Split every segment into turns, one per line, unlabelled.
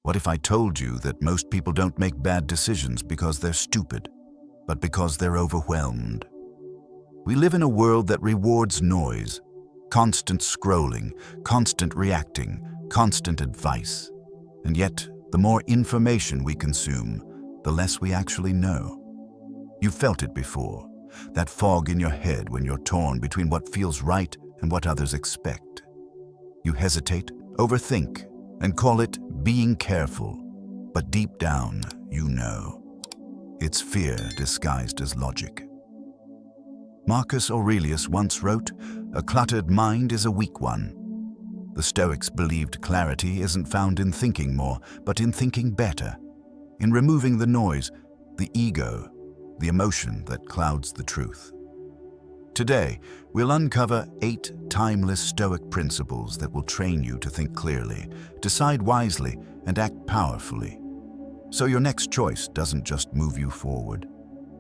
What if I told you that most people don't make bad decisions because they're stupid, but because they're overwhelmed? We live in a world that rewards noise, constant scrolling, constant reacting, constant advice. And yet, the more information we consume, the less we actually know. You've felt it before, that fog in your head when you're torn between what feels right and what others expect. You hesitate, overthink, and call it being careful, but deep down, you know. It's fear disguised as logic. Marcus Aurelius once wrote, "A cluttered mind is a weak one." The Stoics believed clarity isn't found in thinking more, but in thinking better, in removing the noise, the ego, the emotion that clouds the truth. Today, we'll uncover 8 timeless Stoic principles that will train you to think clearly, decide wisely, and act powerfully. So your next choice doesn't just move you forward.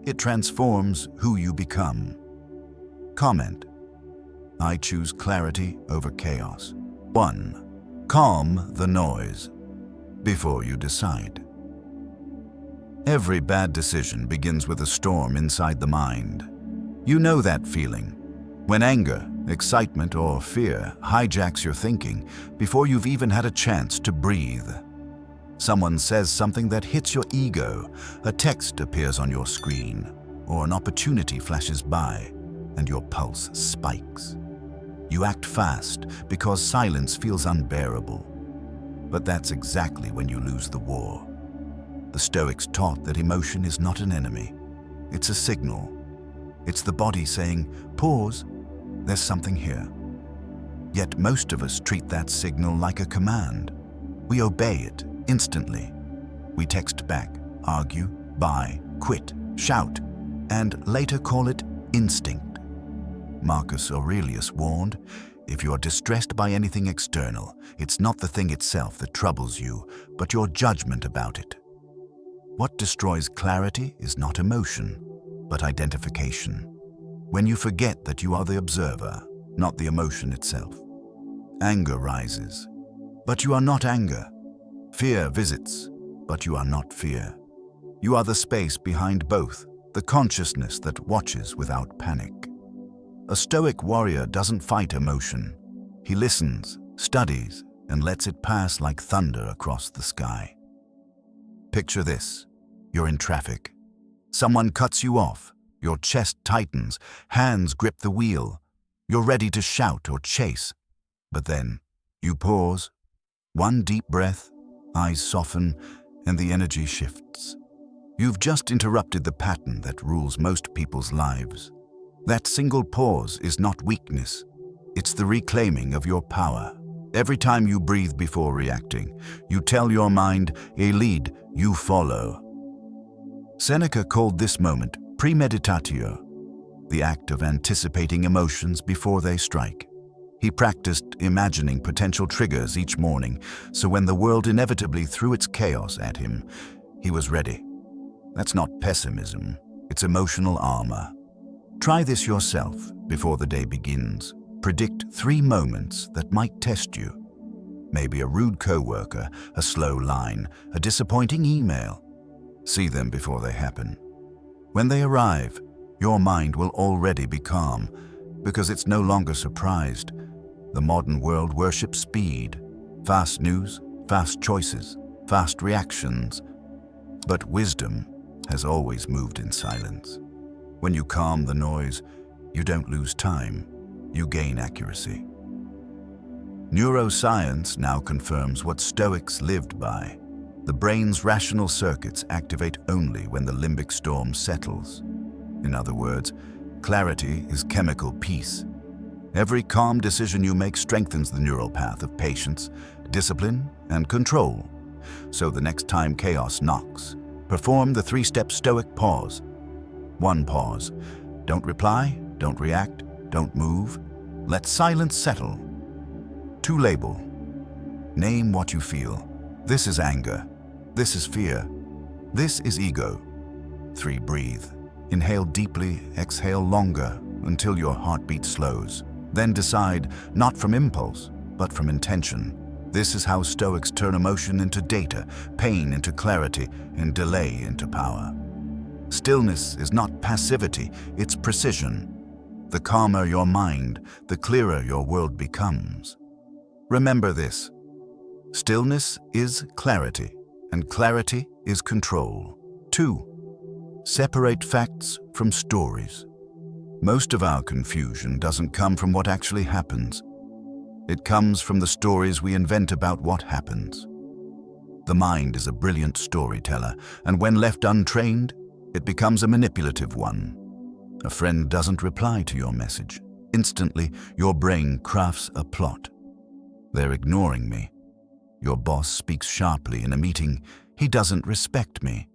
It transforms who you become. Comment: I choose clarity over chaos. 1. Calm the noise before you decide. Every bad decision begins with a storm inside the mind. You know that feeling, when anger, excitement, or fear hijacks your thinking before you've even had a chance to breathe. Someone says something that hits your ego, a text appears on your screen, or an opportunity flashes by, and your pulse spikes. You act fast because silence feels unbearable. But that's exactly when you lose the war. The Stoics taught that emotion is not an enemy. It's a signal. It's the body saying, "Pause, there's something here." Yet most of us treat that signal like a command. We obey it instantly. We text back, argue, buy, quit, shout, and later call it instinct. Marcus Aurelius warned, if you are distressed by anything external, it's not the thing itself that troubles you, but your judgment about it. What destroys clarity is not emotion, but identification. When you forget that you are the observer, not the emotion itself. Anger rises, but you are not anger. Fear visits, but you are not fear. You are the space behind both, the consciousness that watches without panic. A Stoic warrior doesn't fight emotion. He listens, studies, and lets it pass like thunder across the sky. Picture this. You're in traffic. Someone cuts you off. Your chest tightens, hands grip the wheel. You're ready to shout or chase. But then, you pause. One deep breath, eyes soften, and the energy shifts. You've just interrupted the pattern that rules most people's lives. That single pause is not weakness. It's the reclaiming of your power. Every time you breathe before reacting, you tell your mind, a lead, you follow. Seneca called this moment premeditatio, the act of anticipating emotions before they strike. He practiced imagining potential triggers each morning, so when the world inevitably threw its chaos at him, he was ready. That's not pessimism, it's emotional armor. Try this yourself before the day begins. Predict 3 moments that might test you. Maybe a rude coworker, a slow line, a disappointing email. See them before they happen. When they arrive, your mind will already be calm because it's no longer surprised. The modern world worships speed, fast news, fast choices, fast reactions. But wisdom has always moved in silence. When you calm the noise, you don't lose time, you gain accuracy. Neuroscience now confirms what Stoics lived by. The brain's rational circuits activate only when the limbic storm settles. In other words, clarity is chemical peace. Every calm decision you make strengthens the neural path of patience, discipline, and control. So the next time chaos knocks, perform the 3-step Stoic pause. 1 pause. Don't reply, don't react, don't move. Let silence settle. 2 label. Name what you feel. This is anger. This is fear. This is ego. 3 breathe. Inhale deeply, exhale longer until your heartbeat slows. Then decide, not from impulse, but from intention. This is how Stoics turn emotion into data, pain into clarity, and delay into power. Stillness is not passivity, it's precision. The calmer your mind, the clearer your world becomes. Remember this: stillness is clarity, and clarity is control. 2. Separate facts from stories. Most of our confusion doesn't come from what actually happens. It comes from the stories we invent about what happens. The mind is a brilliant storyteller, and when left untrained, it becomes a manipulative one. A friend doesn't reply to your message. Instantly, your brain crafts a plot. They're ignoring me. Your boss speaks sharply in a meeting. He doesn't respect me.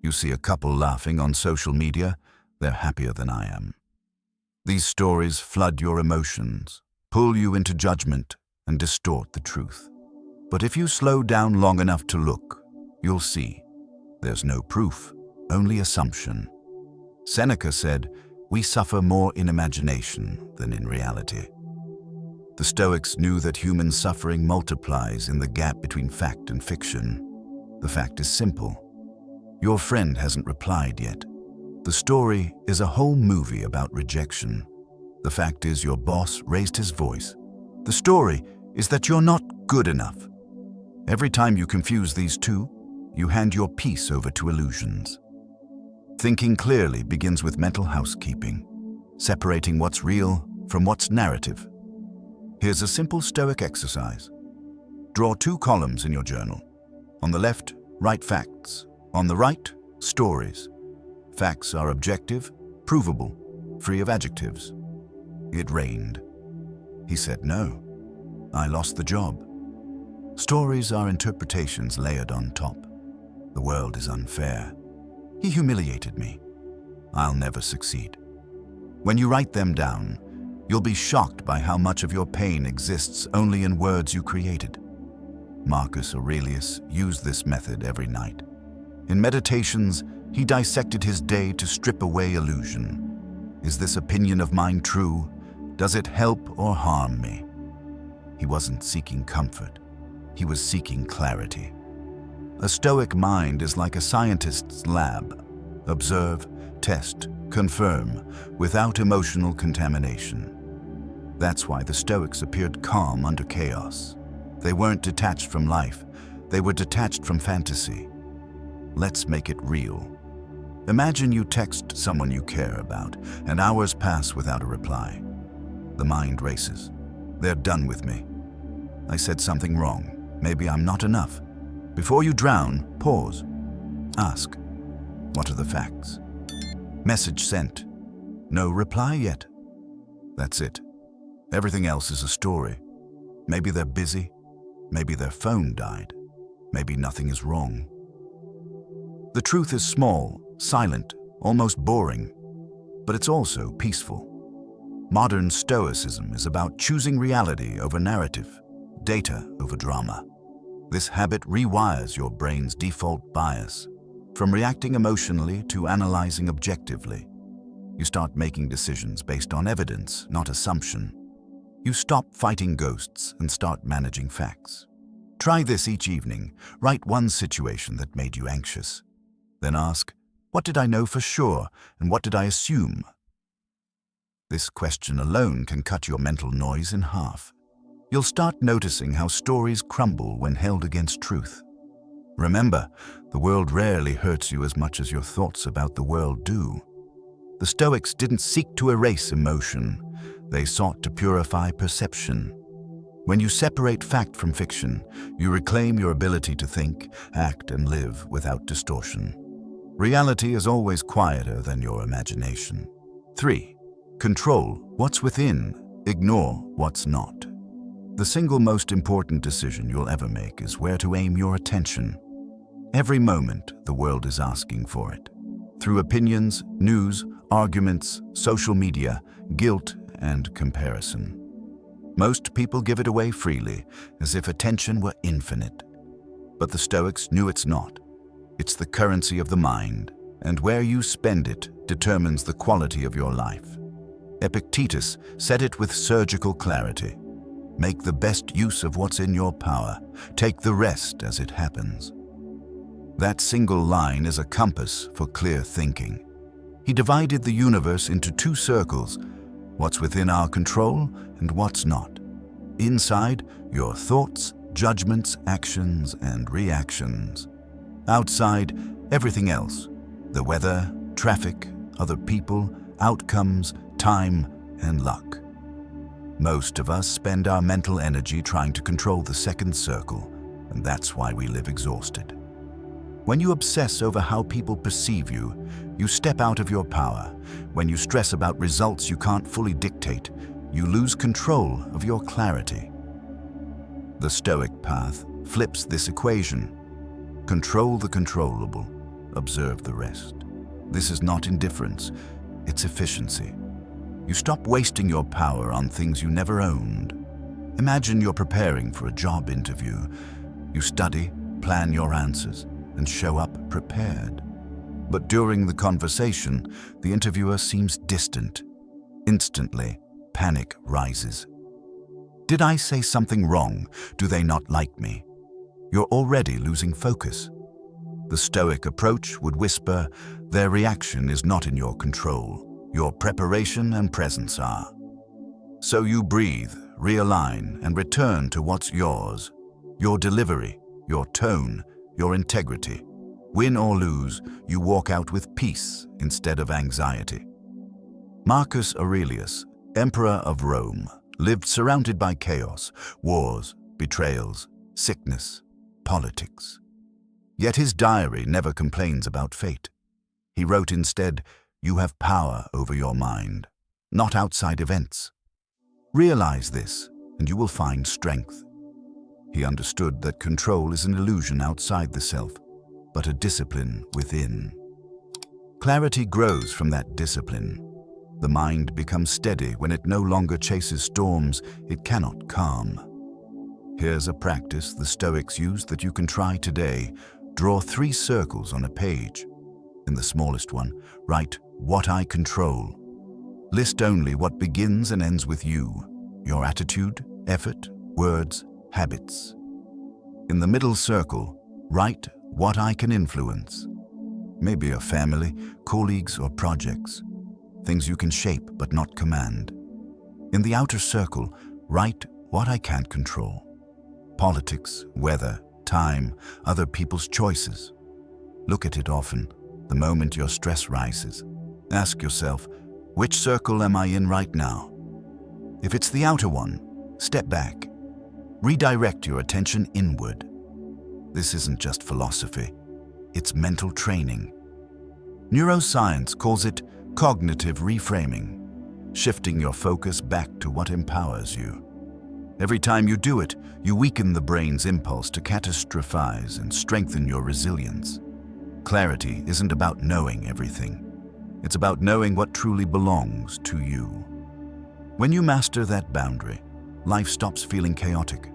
You see a couple laughing on social media. They're happier than I am. These stories flood your emotions, pull you into judgment, and distort the truth. But if you slow down long enough to look, you'll see. There's no proof, only assumption. Seneca said, "We suffer more in imagination than in reality." The Stoics knew that human suffering multiplies in the gap between fact and fiction. The fact is simple. Your friend hasn't replied yet. The story is a whole movie about rejection. The fact is your boss raised his voice. The story is that you're not good enough. Every time you confuse these two, you hand your peace over to illusions. Thinking clearly begins with mental housekeeping, separating what's real from what's narrative. Here's a simple Stoic exercise. Draw 2 columns in your journal. On the left, write facts. On the right, stories. Facts are objective, provable, free of adjectives. It rained. He said no. I lost the job. Stories are interpretations layered on top. The world is unfair. He humiliated me. I'll never succeed. When you write them down, you'll be shocked by how much of your pain exists only in words you created. Marcus Aurelius used this method every night. In meditations, he dissected his day to strip away illusion. Is this opinion of mine true? Does it help or harm me? He wasn't seeking comfort. He was seeking clarity. A Stoic mind is like a scientist's lab. Observe, test, confirm, without emotional contamination. That's why the Stoics appeared calm under chaos. They weren't detached from life. They were detached from fantasy. Let's make it real. Imagine you text someone you care about, and hours pass without a reply. The mind races. They're done with me. I said something wrong. Maybe I'm not enough. Before you drown, pause. Ask, what are the facts? Message sent. No reply yet. That's it. Everything else is a story. Maybe they're busy. Maybe their phone died. Maybe nothing is wrong. The truth is small, silent, almost boring, but it's also peaceful. Modern Stoicism is about choosing reality over narrative, data over drama. This habit rewires your brain's default bias, from reacting emotionally to analyzing objectively. You start making decisions based on evidence, not assumption. You stop fighting ghosts and start managing facts. Try this each evening. Write one situation that made you anxious. Then ask, what did I know for sure and what did I assume? This question alone can cut your mental noise in half. You'll start noticing how stories crumble when held against truth. Remember, the world rarely hurts you as much as your thoughts about the world do. The Stoics didn't seek to erase emotion. They sought to purify perception. When you separate fact from fiction, you reclaim your ability to think, act, and live without distortion. Reality is always quieter than your imagination. 3. Control what's within, ignore what's not. The single most important decision you'll ever make is where to aim your attention. Every moment, the world is asking for it. Through opinions, news, arguments, social media, guilt, and comparison. Most people give it away freely, as if attention were infinite. But the Stoics knew it's not. It's the currency of the mind, and where you spend it determines the quality of your life. Epictetus said it with surgical clarity. Make the best use of what's in your power. Take the rest as it happens. That single line is a compass for clear thinking. He divided the universe into two circles, what's within our control and what's not. Inside, your thoughts, judgments, actions, and reactions. Outside, everything else. The weather, traffic, other people, outcomes, time, and luck. Most of us spend our mental energy trying to control the second circle, and that's why we live exhausted. When you obsess over how people perceive you, you step out of your power. When you stress about results you can't fully dictate, you lose control of your clarity. The Stoic path flips this equation. Control the controllable, observe the rest. This is not indifference, it's efficiency. You stop wasting your power on things you never owned. Imagine you're preparing for a job interview. You study, plan your answers, and show up prepared. But during the conversation, the interviewer seems distant. Instantly, panic rises. Did I say something wrong? Do they not like me? You're already losing focus. The Stoic approach would whisper, their reaction is not in your control. Your preparation and presence are. So you breathe, realign, and return to what's yours. Your delivery, your tone, your integrity. Win or lose, you walk out with peace instead of anxiety. Marcus Aurelius, Emperor of Rome, lived surrounded by chaos, wars, betrayals, sickness, politics. Yet his diary never complains about fate. He wrote instead, you have power over your mind, not outside events. Realize this, and you will find strength. He understood that control is an illusion outside the self, but a discipline within. Clarity grows from that discipline. The mind becomes steady when it no longer chases storms it cannot calm. Here's a practice the Stoics used that you can try today. Draw 3 circles on a page. In the smallest one, write what I control. List only what begins and ends with you, your attitude, effort, words, habits. In the middle circle, write what I can influence. Maybe a family, colleagues, or projects. Things you can shape but not command. In the outer circle, write what I can't control. Politics, weather, time, other people's choices. Look at it often, the moment your stress rises. Ask yourself, which circle am I in right now? If it's the outer one, step back. Redirect your attention inward. This isn't just philosophy, it's mental training. Neuroscience calls it cognitive reframing, shifting your focus back to what empowers you. Every time you do it, you weaken the brain's impulse to catastrophize and strengthen your resilience. Clarity isn't about knowing everything. It's about knowing what truly belongs to you. When you master that boundary, life stops feeling chaotic.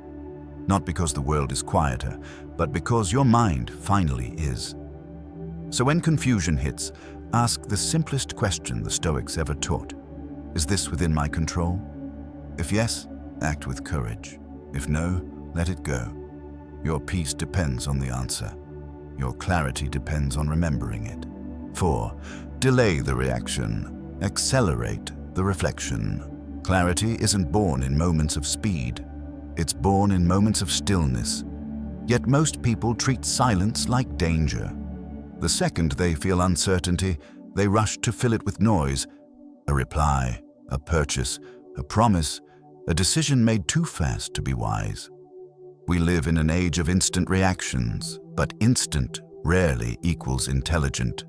Not because the world is quieter, but because your mind finally is. So when confusion hits, ask the simplest question the Stoics ever taught. Is this within my control? If yes, act with courage. If no, let it go. Your peace depends on the answer. Your clarity depends on remembering it. 4. Delay the reaction. Accelerate the reflection. Clarity isn't born in moments of speed. It's born in moments of stillness. Yet most people treat silence like danger. The second they feel uncertainty, they rush to fill it with noise. A reply, a purchase, a promise, a decision made too fast to be wise. We live in an age of instant reactions, but instant rarely equals intelligent.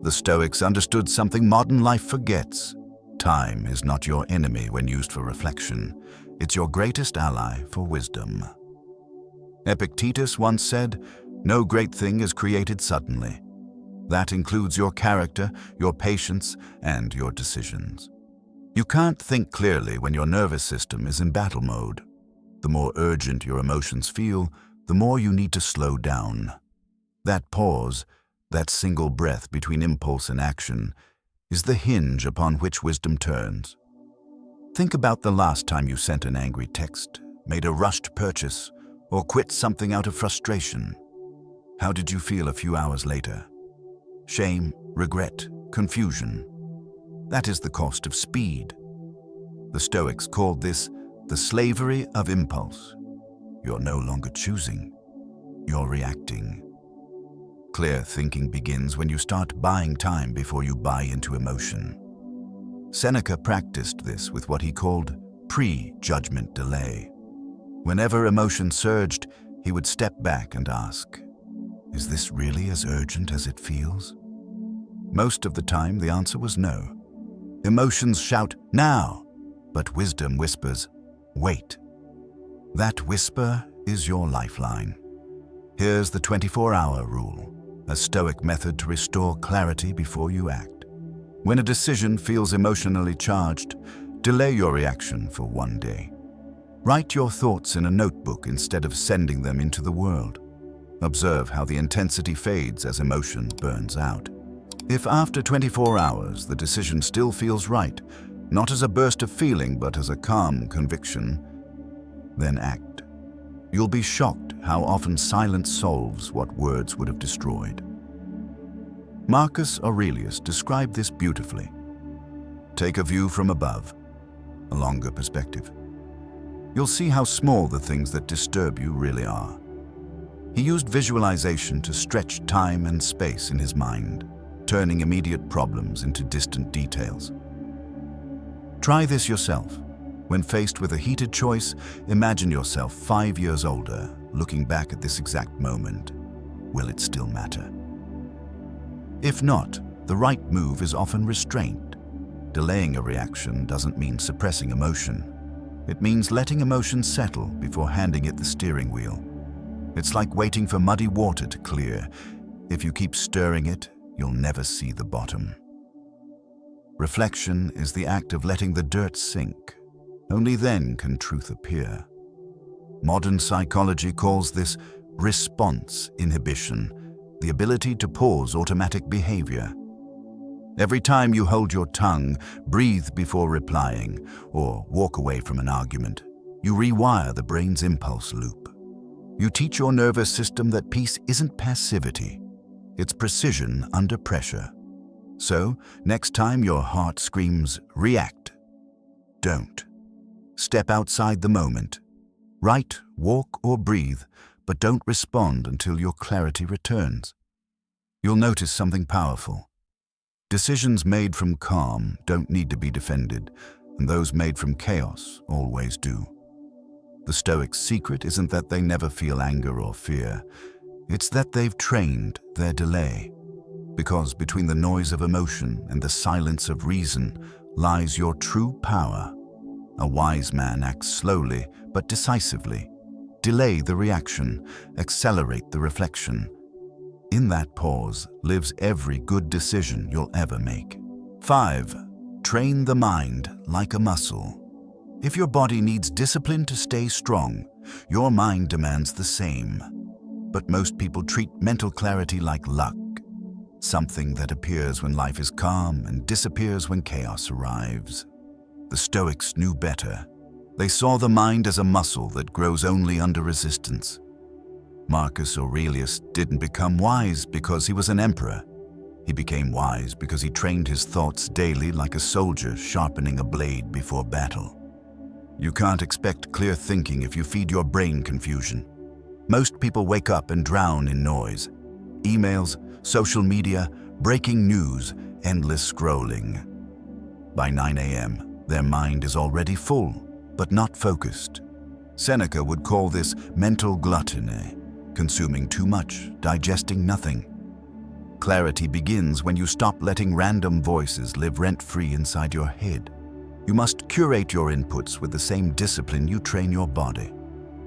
The Stoics understood something modern life forgets. Time is not your enemy when used for reflection. It's your greatest ally for wisdom. Epictetus once said, "No great thing is created suddenly." That includes your character, your patience, and your decisions. You can't think clearly when your nervous system is in battle mode. The more urgent your emotions feel, the more you need to slow down. That pause, that single breath between impulse and action, is the hinge upon which wisdom turns. Think about the last time you sent an angry text, made a rushed purchase, or quit something out of frustration. How did you feel a few hours later? Shame, regret, confusion. That is the cost of speed. The Stoics called this the slavery of impulse. You're no longer choosing, you're reacting. Clear thinking begins when you start buying time before you buy into emotion. Seneca practiced this with what he called pre-judgment delay. Whenever emotion surged, he would step back and ask, "Is this really as urgent as it feels?" Most of the time, the answer was no. Emotions shout, "Now!" but wisdom whispers, "Wait." That whisper is your lifeline. Here's the 24-hour rule, a Stoic method to restore clarity before you act. When a decision feels emotionally charged, delay your reaction for one day. Write your thoughts in a notebook instead of sending them into the world. Observe how the intensity fades as emotion burns out. If after 24 hours the decision still feels right, not as a burst of feeling but as a calm conviction, then act. You'll be shocked how often silence solves what words would have destroyed. Marcus Aurelius described this beautifully. Take a view from above, a longer perspective. You'll see how small the things that disturb you really are. He used visualization to stretch time and space in his mind, turning immediate problems into distant details. Try this yourself. When faced with a heated choice, imagine yourself 5 years older, looking back at this exact moment. Will it still matter? If not, the right move is often restraint. Delaying a reaction doesn't mean suppressing emotion. It means letting emotion settle before handing it the steering wheel. It's like waiting for muddy water to clear. If you keep stirring it, you'll never see the bottom. Reflection is the act of letting the dirt sink. Only then can truth appear. Modern psychology calls this response inhibition, the ability to pause automatic behavior. Every time you hold your tongue, breathe before replying, or walk away from an argument, you rewire the brain's impulse loop. You teach your nervous system that peace isn't passivity, it's precision under pressure. So, next time your heart screams, react. Don't. Step outside the moment. Write, walk, or breathe, but don't respond until your clarity returns. You'll notice something powerful. Decisions made from calm don't need to be defended, and those made from chaos always do. The Stoics' secret isn't that they never feel anger or fear. It's that they've trained their delay. Because between the noise of emotion and the silence of reason lies your true power. A wise man acts slowly but decisively. Delay the reaction, accelerate the reflection. In that pause lives every good decision you'll ever make. 5. Train the mind like a muscle. If your body needs discipline to stay strong, your mind demands the same. But most people treat mental clarity like luck, something that appears when life is calm and disappears when chaos arrives. The Stoics knew better. They saw the mind as a muscle that grows only under resistance. Marcus Aurelius didn't become wise because he was an emperor. He became wise because he trained his thoughts daily like a soldier sharpening a blade before battle. You can't expect clear thinking if you feed your brain confusion. Most people wake up and drown in noise. Emails, social media, breaking news, endless scrolling. By 9 a.m., their mind is already full, but not focused. Seneca would call this mental gluttony, consuming too much, digesting nothing. Clarity begins when you stop letting random voices live rent-free inside your head. You must curate your inputs with the same discipline you train your body.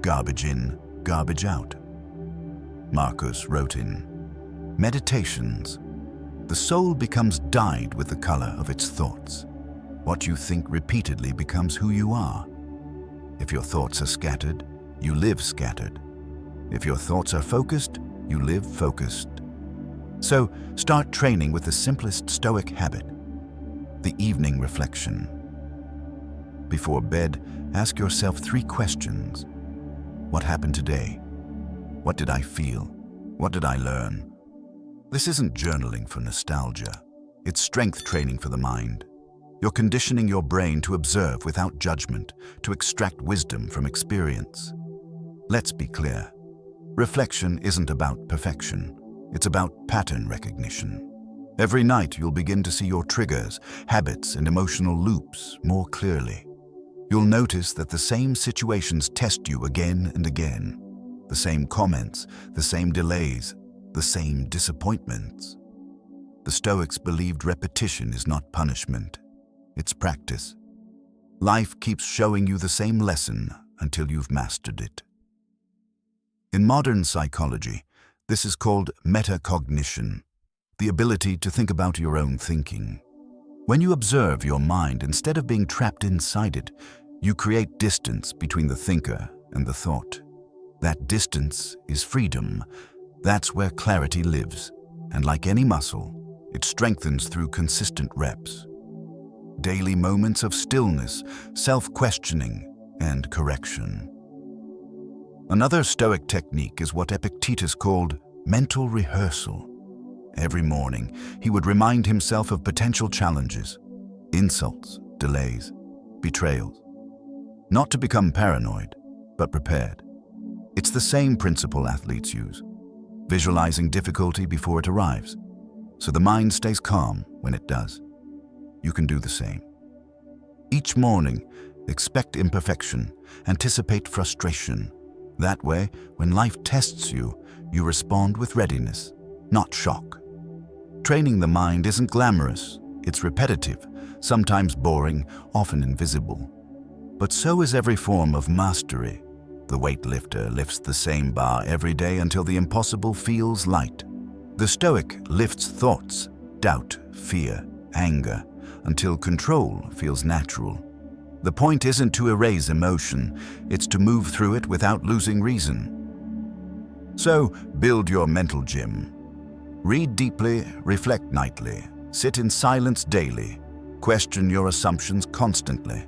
Garbage in, garbage out. Marcus wrote in Meditations. The soul becomes dyed with the color of its thoughts. What you think repeatedly becomes who you are. If your thoughts are scattered, you live scattered. If your thoughts are focused, you live focused. So start training with the simplest Stoic habit, the evening reflection. Before bed, ask yourself 3 questions. What happened today? What did I feel? What did I learn? This isn't journaling for nostalgia. It's strength training for the mind. You're conditioning your brain to observe without judgment, to extract wisdom from experience. Let's be clear. Reflection isn't about perfection. It's about pattern recognition. Every night you'll begin to see your triggers, habits, and emotional loops more clearly. You'll notice that the same situations test you again and again. The same comments, the same delays, the same disappointments. The Stoics believed repetition is not punishment. It's practice. Life keeps showing you the same lesson until you've mastered it. In modern psychology, this is called metacognition, the ability to think about your own thinking. When you observe your mind instead of being trapped inside it, you create distance between the thinker and the thought. That distance is freedom. That's where clarity lives. And like any muscle, it strengthens through consistent reps. Daily moments of stillness, self-questioning, and correction. Another Stoic technique is what Epictetus called mental rehearsal. Every morning, he would remind himself of potential challenges, insults, delays, betrayals. Not to become paranoid, but prepared. It's the same principle athletes use, visualizing difficulty before it arrives, so the mind stays calm when it does. You can do the same. Each morning, expect imperfection, anticipate frustration. That way, when life tests you, you respond with readiness, not shock. Training the mind isn't glamorous, it's repetitive, sometimes boring, often invisible. But so is every form of mastery. The weightlifter lifts the same bar every day until the impossible feels light. The Stoic lifts thoughts, doubt, fear, anger, until control feels natural. The point isn't to erase emotion, it's to move through it without losing reason. So, build your mental gym. Read deeply, reflect nightly, sit in silence daily, question your assumptions constantly.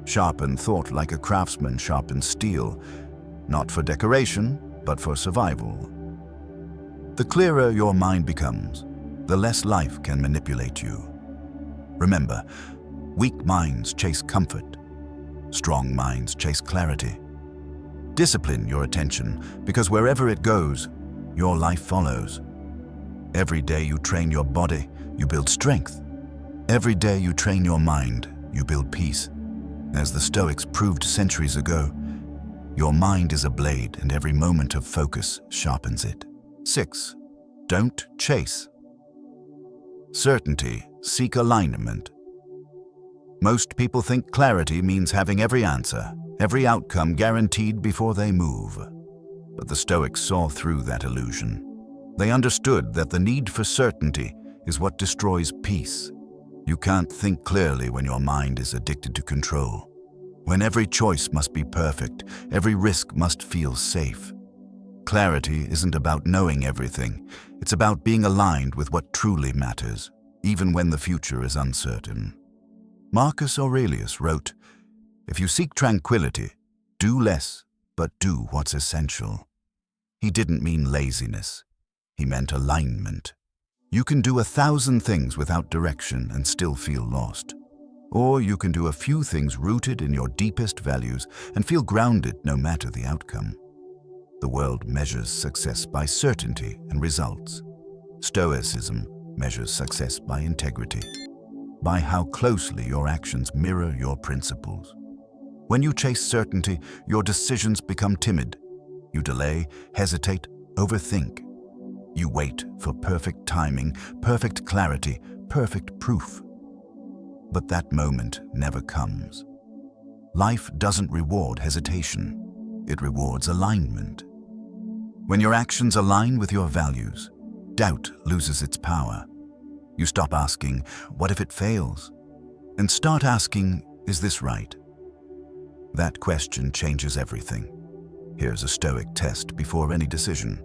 Sharpen thought like a craftsman sharpens steel, not for decoration, but for survival. The clearer your mind becomes, the less life can manipulate you. Remember, weak minds chase comfort. Strong minds chase clarity. Discipline your attention, because wherever it goes, your life follows. Every day you train your body, you build strength. Every day you train your mind, you build peace. As the Stoics proved centuries ago, your mind is a blade and every moment of focus sharpens it. 6. Don't chase. Certainty, seek alignment. Most people think clarity means having every answer, every outcome guaranteed before they move. But the Stoics saw through that illusion. They understood that the need for certainty is what destroys peace. You can't think clearly when your mind is addicted to control. When every choice must be perfect, every risk must feel safe. Clarity isn't about knowing everything. It's about being aligned with what truly matters, even when the future is uncertain. Marcus Aurelius wrote, "If you seek tranquility, do less, but do what's essential." He didn't mean laziness. He meant alignment. You can do 1,000 things without direction and still feel lost. Or you can do a few things rooted in your deepest values and feel grounded no matter the outcome. The world measures success by certainty and results. Stoicism measures success by integrity, by how closely your actions mirror your principles. When you chase certainty, your decisions become timid. You delay, hesitate, overthink. You wait for perfect timing, perfect clarity, perfect proof. But that moment never comes. Life doesn't reward hesitation. It rewards alignment. When your actions align with your values, doubt loses its power. You stop asking, "What if it fails?" and start asking, "Is this right?" That question changes everything. Here's a Stoic test before any decision.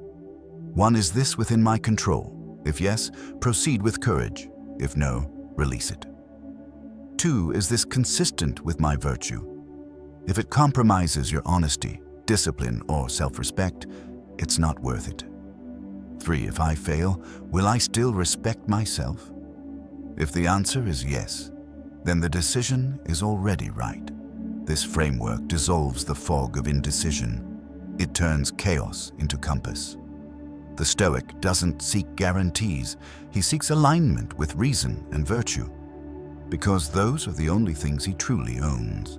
1. Is this within my control? If yes, proceed with courage. If no, release it. 2, is this consistent with my virtue? If it compromises your honesty, discipline, or self-respect, it's not worth it. 3, if I fail, will I still respect myself? If the answer is yes, then the decision is already right. This framework dissolves the fog of indecision. It turns chaos into compass. The Stoic doesn't seek guarantees. He seeks alignment with reason and virtue, because those are the only things he truly owns.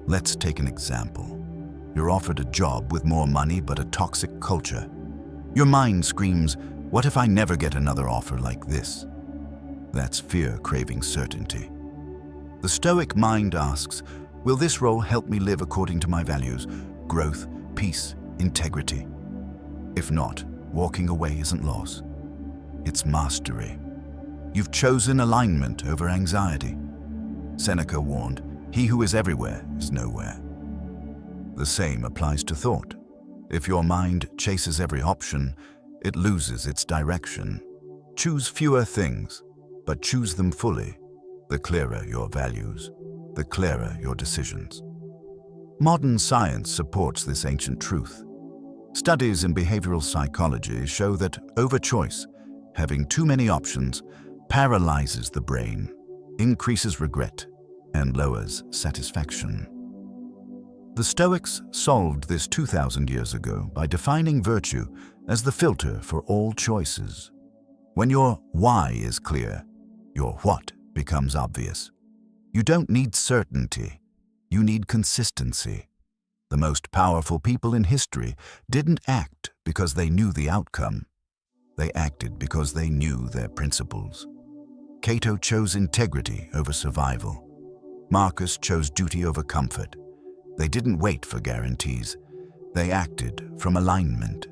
Let's take an example. You're offered a job with more money but a toxic culture. Your mind screams, "What if I never get another offer like this?" That's fear craving certainty. The Stoic mind asks, will this role help me live according to my values, growth, peace, integrity? If not, walking away isn't loss. It's mastery. You've chosen alignment over anxiety. Seneca warned, "He who is everywhere is nowhere." The same applies to thought. If your mind chases every option, it loses its direction. Choose fewer things, but choose them fully. The clearer your values, the clearer your decisions. Modern science supports this ancient truth. Studies in behavioral psychology show that overchoice, having too many options, paralyzes the brain, increases regret, and lowers satisfaction. The Stoics solved this 2,000 years ago by defining virtue as the filter for all choices. When your why is clear, your what becomes obvious. You don't need certainty, you need consistency. The most powerful people in history didn't act because they knew the outcome. They acted because they knew their principles. Cato chose integrity over survival. Marcus chose duty over comfort. They didn't wait for guarantees. They acted from alignment.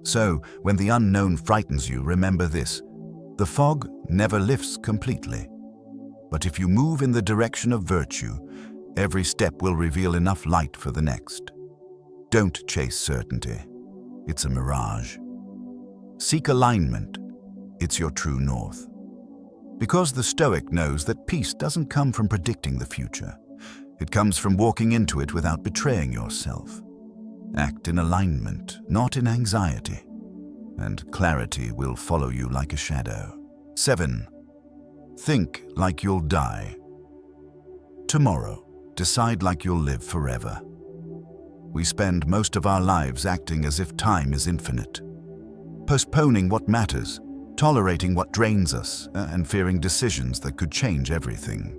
So, when the unknown frightens you, remember this: the fog never lifts completely. But if you move in the direction of virtue, every step will reveal enough light for the next. Don't chase certainty. It's a mirage. Seek alignment. It's your true north. Because the Stoic knows that peace doesn't come from predicting the future. It comes from walking into it without betraying yourself. Act in alignment, not in anxiety, and clarity will follow you like a shadow. 7. Think like you'll die. Tomorrow, decide like you'll live forever. We spend most of our lives acting as if time is infinite, postponing what matters, tolerating what drains us, and fearing decisions that could change everything.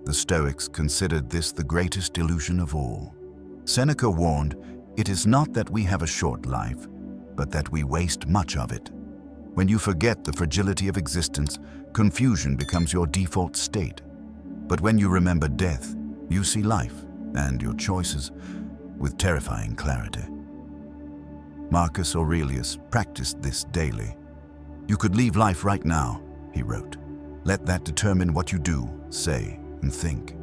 The Stoics considered this the greatest illusion of all. Seneca warned, "It is not that we have a short life, but that we waste much of it." When you forget the fragility of existence, confusion becomes your default state. But when you remember death, you see life and your choices with terrifying clarity. Marcus Aurelius practiced this daily. "You could leave life right now," he wrote. "Let that determine what you do, say, and think."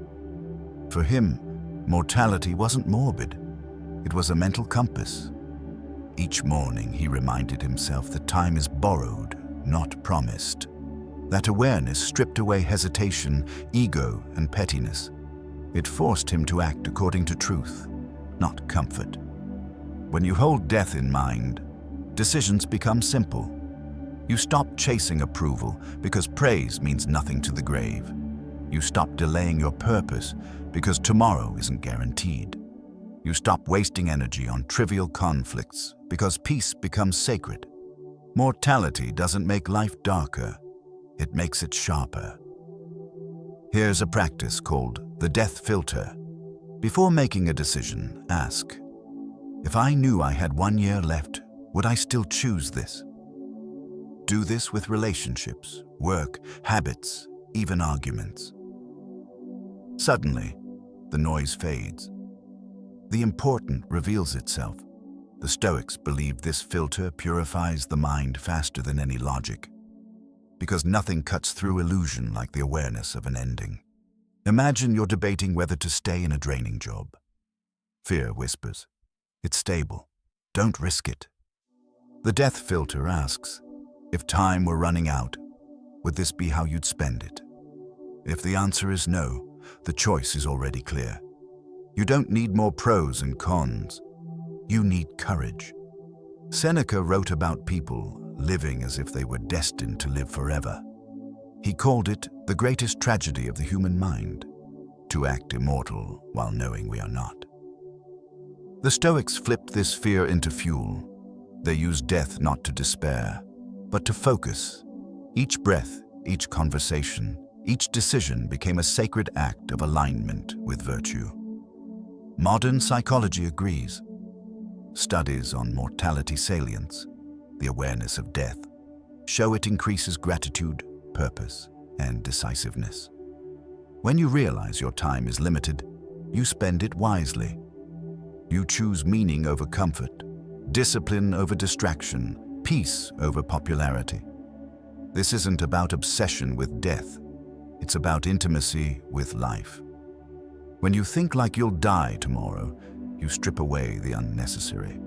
For him, mortality wasn't morbid. It was a mental compass. Each morning he reminded himself that time is borrowed, not promised. That awareness stripped away hesitation, ego, and pettiness. It forced him to act according to truth, not comfort. When you hold death in mind, decisions become simple. You stop chasing approval because praise means nothing to the grave. You stop delaying your purpose because tomorrow isn't guaranteed. You stop wasting energy on trivial conflicts because peace becomes sacred. Mortality doesn't make life darker, it makes it sharper. Here's a practice called the death filter. Before making a decision, ask, if I knew I had 1 year left, would I still choose this? Do this with relationships, work, habits, even arguments. Suddenly, the noise fades. The important reveals itself. The Stoics believed this filter purifies the mind faster than any logic, because nothing cuts through illusion like the awareness of an ending. Imagine you're debating whether to stay in a draining job. Fear whispers, "It's stable. Don't risk it." The death filter asks, if time were running out, would this be how you'd spend it? If the answer is no, the choice is already clear. You don't need more pros and cons. You need courage. Seneca wrote about people living as if they were destined to live forever. He called it the greatest tragedy of the human mind, to act immortal while knowing we are not. The Stoics flipped this fear into fuel. They used death not to despair, but to focus. Each breath, each conversation, each decision became a sacred act of alignment with virtue. Modern psychology agrees. Studies on mortality salience, the awareness of death, show it increases gratitude, purpose, and decisiveness. When you realize your time is limited, you spend it wisely. You choose meaning over comfort, discipline over distraction, peace over popularity. This isn't about obsession with death. It's about intimacy with life. When you think like you'll die tomorrow, you strip away the unnecessary.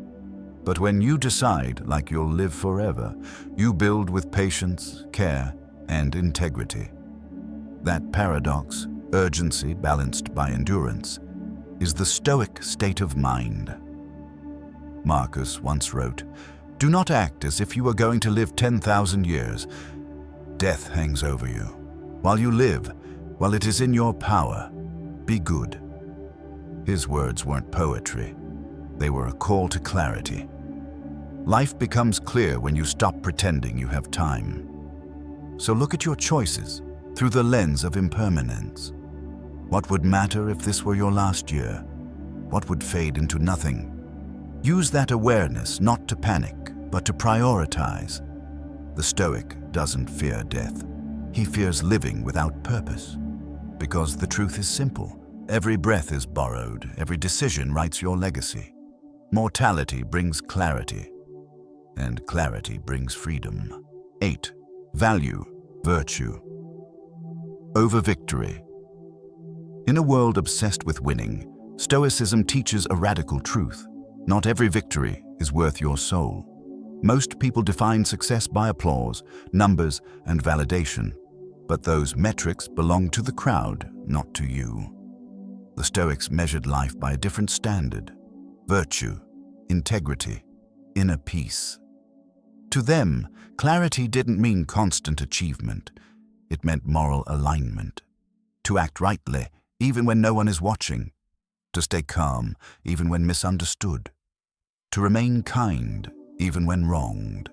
But when you decide like you'll live forever, you build with patience, care, and integrity. That paradox, urgency balanced by endurance, is the Stoic state of mind. Marcus once wrote, "Do not act as if you were going to live 10,000 years. Death hangs over you. While you live, while it is in your power, be good." His words weren't poetry. They were a call to clarity. Life becomes clear when you stop pretending you have time. So look at your choices through the lens of impermanence. What would matter if this were your last year? What would fade into nothing? Use that awareness not to panic, but to prioritize. The Stoic doesn't fear death. He fears living without purpose. Because the truth is simple. Every breath is borrowed. Every decision writes your legacy. Mortality brings clarity, and clarity brings freedom. 8. Value, virtue. Over victory. In a world obsessed with winning, Stoicism teaches a radical truth. Not every victory is worth your soul. Most people define success by applause, numbers, and validation, but those metrics belong to the crowd, not to you. The Stoics measured life by a different standard: virtue, integrity, inner peace. To them, clarity didn't mean constant achievement. It meant moral alignment. To act rightly, even when no one is watching. To stay calm, even when misunderstood. To remain kind, even when wronged.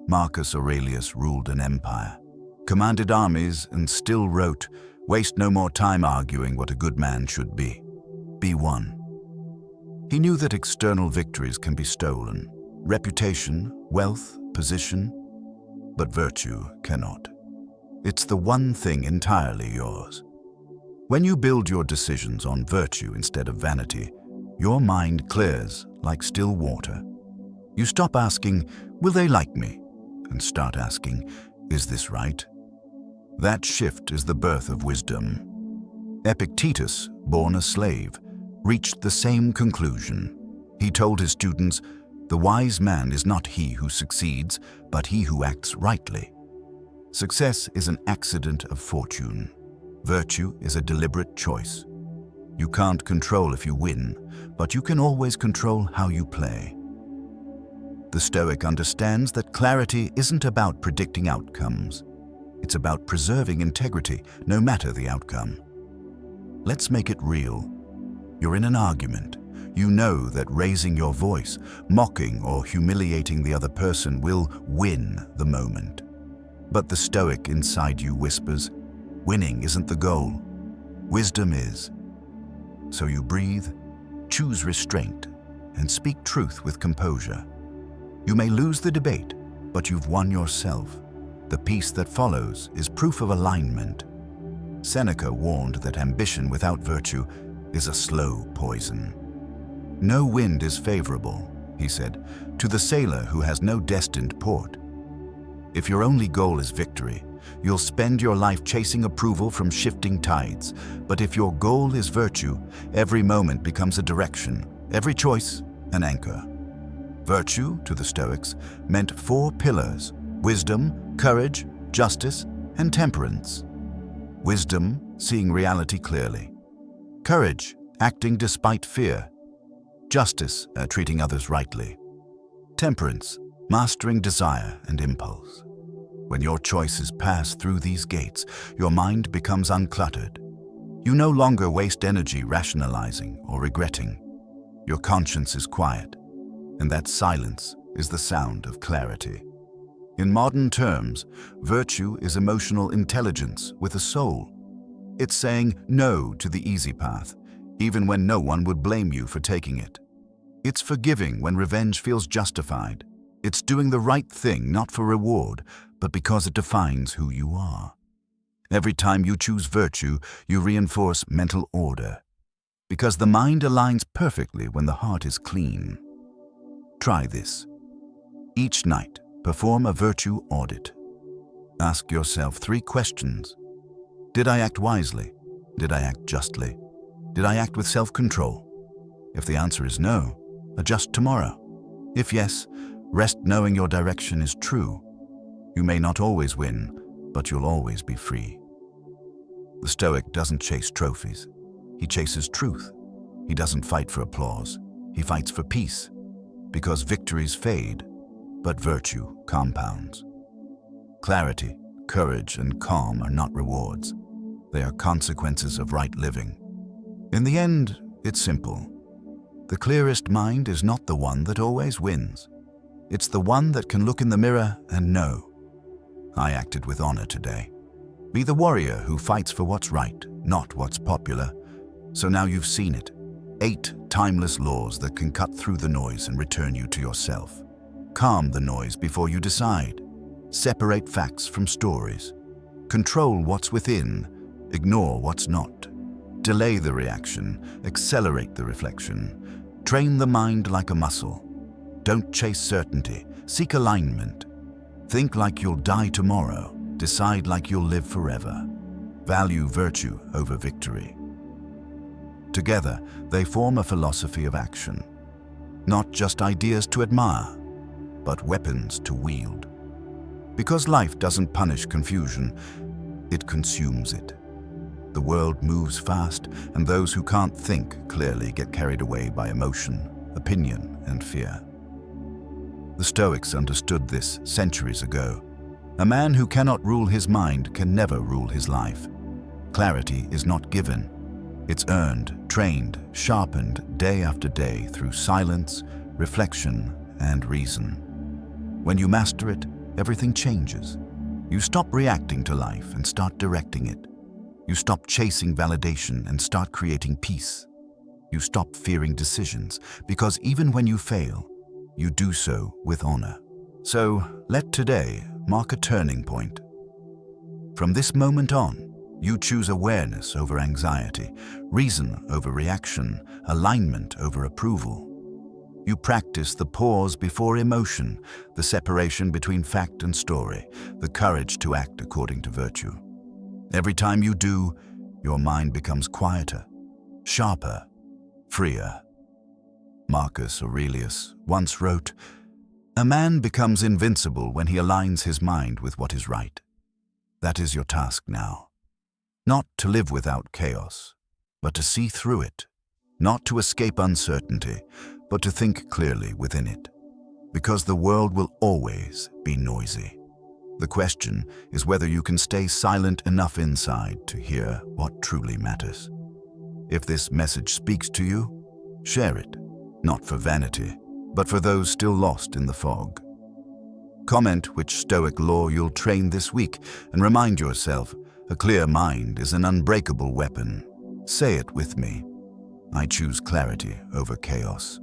Marcus Aurelius ruled an empire, commanded armies, and still wrote, "Waste no more time arguing what a good man should be. Be one." He knew that external victories can be stolen, reputation, wealth, position, but virtue cannot. It's the one thing entirely yours. When you build your decisions on virtue instead of vanity, your mind clears like still water. You stop asking, "Will they like me?" and start asking, "Is this right?" That shift is the birth of wisdom. Epictetus, born a slave, reached the same conclusion. He told his students, "The wise man is not he who succeeds, but he who acts rightly." Success is an accident of fortune. Virtue is a deliberate choice. You can't control if you win, but you can always control how you play. The Stoic understands that clarity isn't about predicting outcomes. It's about preserving integrity, no matter the outcome. Let's make it real. You're in an argument. You know that raising your voice, mocking or humiliating the other person will win the moment. But the Stoic inside you whispers, winning isn't the goal. Wisdom is. So you breathe, choose restraint, and speak truth with composure. You may lose the debate, but you've won yourself. The peace that follows is proof of alignment. Seneca warned that ambition without virtue is a slow poison. No wind is favorable, he said, to the sailor who has no destined port. If your only goal is victory, you'll spend your life chasing approval from shifting tides. But if your goal is virtue, every moment becomes a direction, every choice an anchor. Virtue, to the Stoics, meant 4 pillars: wisdom, courage, justice, and temperance. Wisdom, seeing reality clearly. Courage, acting despite fear. Justice, treating others rightly. Temperance, mastering desire and impulse. When your choices pass through these gates, your mind becomes uncluttered. You no longer waste energy rationalizing or regretting. Your conscience is quiet, and that silence is the sound of clarity. In modern terms, virtue is emotional intelligence with a soul. It's saying no to the easy path, even when no one would blame you for taking it. It's forgiving when revenge feels justified. It's doing the right thing not for reward, but because it defines who you are. Every time you choose virtue, you reinforce mental order, because the mind aligns perfectly when the heart is clean. Try this. Each night, perform a virtue audit. Ask yourself 3 questions. Did I act wisely? Did I act justly? Did I act with self-control? If the answer is no, adjust tomorrow. If yes, rest knowing your direction is true. You may not always win, but you'll always be free. The Stoic doesn't chase trophies. He chases truth. He doesn't fight for applause. He fights for peace. Because victories fade, but virtue compounds. Clarity, courage, and calm are not rewards. They are consequences of right living. In the end, it's simple. The clearest mind is not the one that always wins. It's the one that can look in the mirror and know, I acted with honor today. Be the warrior who fights for what's right, not what's popular. So now you've seen it. 8 timeless laws that can cut through the noise and return you to yourself. Calm the noise before you decide. Separate facts from stories. Control what's within. Ignore what's not. Delay the reaction. Accelerate the reflection. Train the mind like a muscle. Don't chase certainty. Seek alignment. Think like you'll die tomorrow. Decide like you'll live forever. Value virtue over victory. Together, they form a philosophy of action. Not just ideas to admire, but weapons to wield. Because life doesn't punish confusion, it consumes it. The world moves fast, and those who can't think clearly get carried away by emotion, opinion, and fear. The Stoics understood this centuries ago. A man who cannot rule his mind can never rule his life. Clarity is not given. It's earned, trained, sharpened day after day through silence, reflection, and reason. When you master it, everything changes. You stop reacting to life and start directing it. You stop chasing validation and start creating peace. You stop fearing decisions, because even when you fail, you do so with honor. So let today mark a turning point. From this moment on, you choose awareness over anxiety, reason over reaction, alignment over approval. You practice the pause before emotion, the separation between fact and story, the courage to act according to virtue. Every time you do, your mind becomes quieter, sharper, freer. Marcus Aurelius once wrote, "A man becomes invincible when he aligns his mind with what is right." That is your task now. Not to live without chaos, but to see through it. Not to escape uncertainty, but to think clearly within it. Because the world will always be noisy. The question is whether you can stay silent enough inside to hear what truly matters. If this message speaks to you, share it, not for vanity, but for those still lost in the fog. Comment which Stoic law you'll train this week and remind yourself, a clear mind is an unbreakable weapon. Say it with me. I choose clarity over chaos.